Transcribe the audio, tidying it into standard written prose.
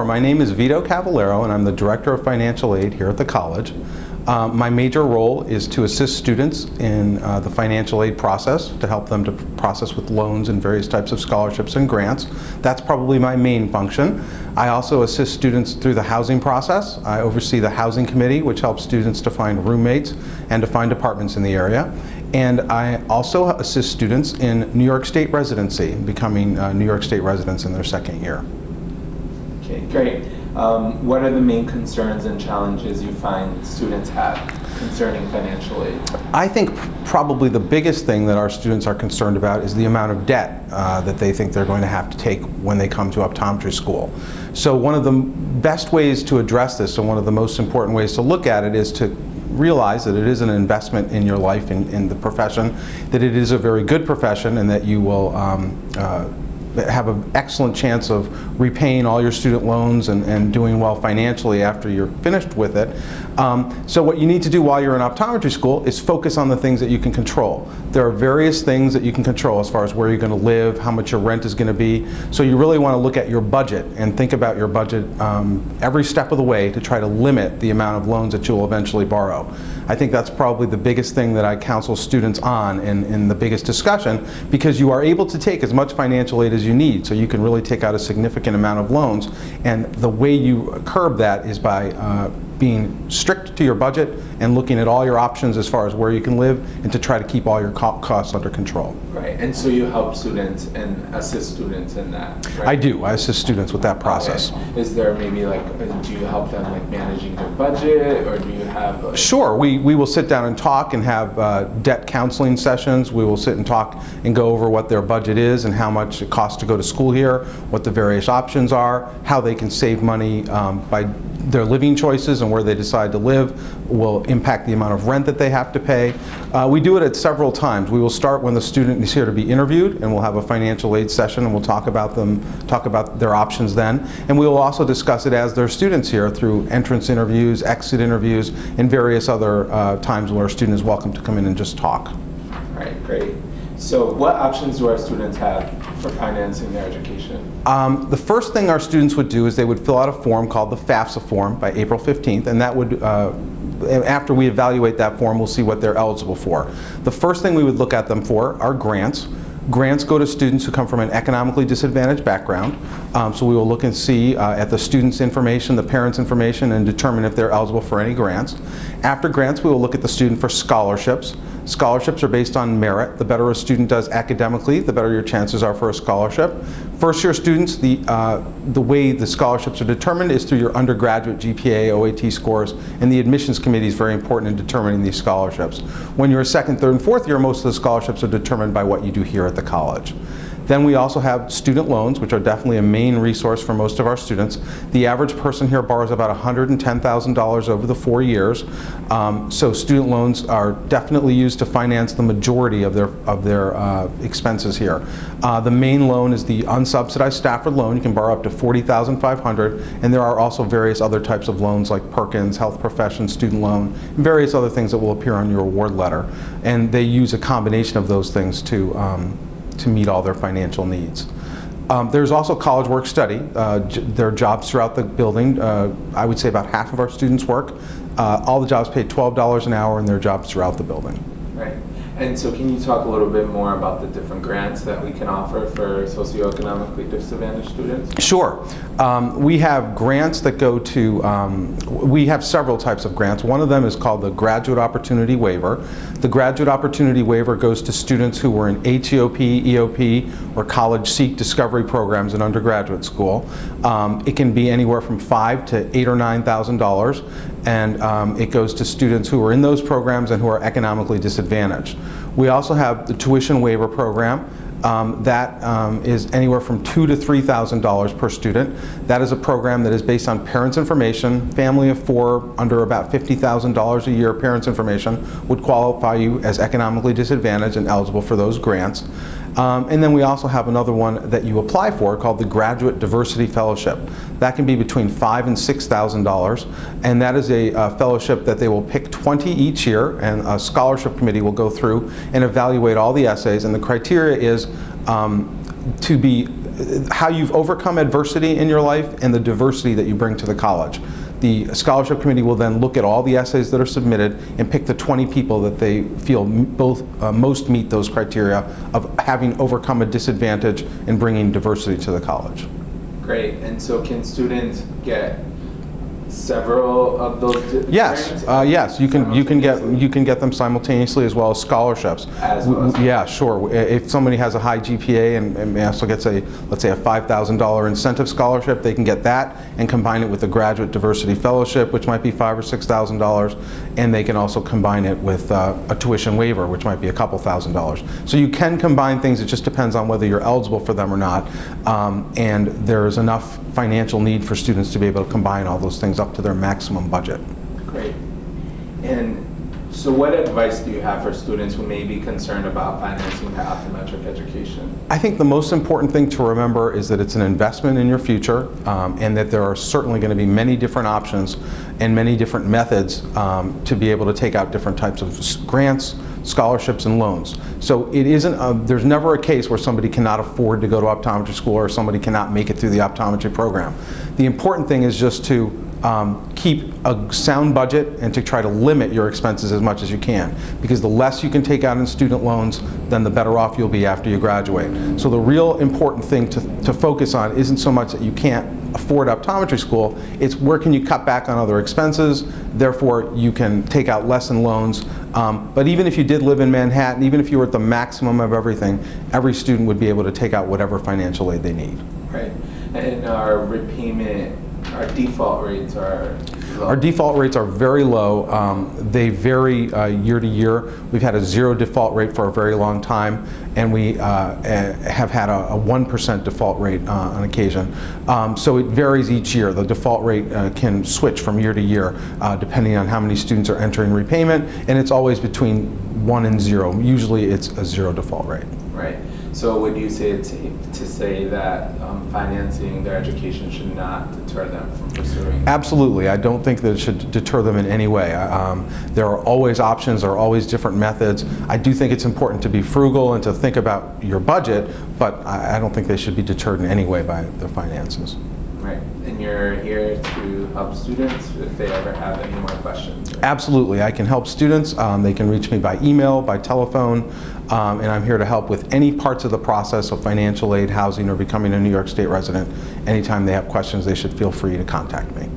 My name is Vito Cavallaro, and I'm the Director of Financial Aid here at the college. My major role is to assist students in the financial aid process, to help them to process with loans and various types of scholarships and grants. That's probably my main function. I also assist students through the housing process. I oversee the housing committee, which helps students to find roommates and to find apartments in the area. And I also assist students in New York State residency, becoming New York State residents in their second year. Okay, great. What are the main concerns and challenges you find students have concerning financial aid? I think probably the biggest thing that our students are concerned about is the amount of debt that they think they're going to have to take when they come to optometry school. So one of the best ways to address this, and one of the most important ways to look at it, is to realize that it is an investment in your life, in the profession, that it is a very good profession, and that you will have an excellent chance of repaying all your student loans and doing well financially after you're finished with it. So what you need to do while you're in optometry school is focus on the things that you can control. There are various things that you can control as far as where you're going to live, how much your rent is going to be. So you really want to look at your budget and think about your budget every step of the way to try to limit the amount of loans that you'll eventually borrow. I think that's probably the biggest thing that I counsel students on in the biggest discussion, because you are able to take as much financial aid as you need, so you can really take out a significant amount of loans. And the way you curb that is by being strict to your budget and looking at all your options as far as where you can live, and to try to keep all your costs under control. Right, and so you help students and assist students in that, right? I do. I assist students with that process. Okay. Is there maybe do you help them managing their budget, or do you have Sure, we will sit down and talk and have debt counseling sessions. We will sit and talk and go over what their budget is and how much it costs to go to school here, what the various options are, how they can save money by their living choices, and where they decide to live will impact the amount of rent that they have to pay. We do it at several times. We will start when the student is here to be interviewed, and we'll have a financial aid session, and we'll talk about their options then. And we will also discuss it as they're students here through entrance interviews, exit interviews, and various other times where a student is welcome to come in and just talk. All right, great. So what options do our students have for financing their education? The first thing our students would do is they would fill out a form called the FAFSA form by April 15th, and that would, after we evaluate that form, we'll see what they're eligible for. The first thing we would look at them for are grants. Grants go to students who come from an economically disadvantaged background. So we will look and see at the student's information, the parent's information, and determine if they're eligible for any grants. After grants, we will look at the student for scholarships. Scholarships are based on merit. The better a student does academically, the better your chances are for a scholarship. First year students, the way the scholarships are determined is through your undergraduate GPA, OAT scores, and the admissions committee is very important in determining these scholarships. When you're a second, third, and fourth year, most of the scholarships are determined by what you do here at the college. Then we also have student loans, which are definitely a main resource for most of our students. The average person here borrows about $110,000 over the 4 years. So student loans are definitely used to finance the majority of their expenses here. The main loan is the unsubsidized Stafford loan. You can borrow up to $40,500, and there are also various other types of loans like Perkins, health profession, student loan, and various other things that will appear on your award letter. And they use a combination of those things to meet all their financial needs. There's also college work study. There are jobs throughout the building. I would say about half of our students work. All the jobs pay $12 an hour, and there are jobs throughout the building. Right. And so can you talk a little bit more about the different grants that we can offer for socioeconomically disadvantaged students? Sure. We have grants that go to, we have several types of grants. One of them is called the Graduate Opportunity Waiver. The Graduate Opportunity Waiver goes to students who were in HEOP, EOP, or College Seek Discovery programs in undergraduate school. It can be anywhere from $5,000 to $8,000 or $9,000, and it goes to students who are in those programs and who are economically disadvantaged. We also have the tuition waiver program. That is anywhere from $2,000 to $3,000 per student. That is a program that is based on parents' information. Family of 4 under about $50,000 a year parents' information would qualify you as economically disadvantaged and eligible for those grants. And then we also have another one that you apply for called the Graduate Diversity Fellowship. That can be between $5,000 and $6,000, and that is a fellowship that they will pick 20 each year, and a scholarship committee will go through and evaluate all the essays, and the criteria is to be how you've overcome adversity in your life and the diversity that you bring to the college. The scholarship committee will then look at all the essays that are submitted and pick the 20 people that they feel most meet those criteria of having overcome a disadvantage and bringing diversity to the college. Great. And so can students get several of those? Yes, yes. You can get them simultaneously, as well as scholarships. Yeah, sure. If somebody has a high GPA and also gets let's say a $5,000 incentive scholarship, they can get that and combine it with a graduate diversity fellowship, which might be $5,000 or $6,000, and they can also combine it with a tuition waiver, which might be a couple $1,000s. So you can combine things. It just depends on whether you're eligible for them or not, and there is enough financial need for students to be able to combine all those things up to their maximum budget. Great. And so what advice do you have for students who may be concerned about financing their optometric education? I think the most important thing to remember is that it's an investment in your future, and that there are certainly going to be many different options and many different methods to be able to take out different types of grants, scholarships, and loans. So it isn't, there's never a case where somebody cannot afford to go to optometry school or somebody cannot make it through the optometry program. The important thing is just to keep a sound budget and to try to limit your expenses as much as you can, because the less you can take out in student loans, then the better off you'll be after you graduate. So the real important thing to focus on isn't so much that you can't afford optometry school, it's where can you cut back on other expenses, therefore you can take out less in loans. But even if you did live in Manhattan, even if you were at the maximum of everything, every student would be able to take out whatever financial aid they need. Right. And our default rates are low. Our default rates are very low. They vary year to year. We've had a 0 default rate for a very long time, and we have had a 1% default rate on occasion. So it varies each year. The default rate can switch from year to year depending on how many students are entering repayment, and it's always between 1 and 0. Usually it's a 0 default rate. Right. So would you say it's safe to say that financing their education should not deter them from pursuing? Absolutely. I don't think that it should deter them in any way. There are always options, there are always different methods. I do think it's important to be frugal and to think about your budget, but I don't think they should be deterred in any way by their finances. Right. And you're here to help students if they ever have any more questions? Right? Absolutely. I can help students. They can reach me by email, by telephone, and I'm here to help with any parts of the process of financial aid, housing, or becoming a New York State resident. Anytime they have questions, they should feel free to contact me.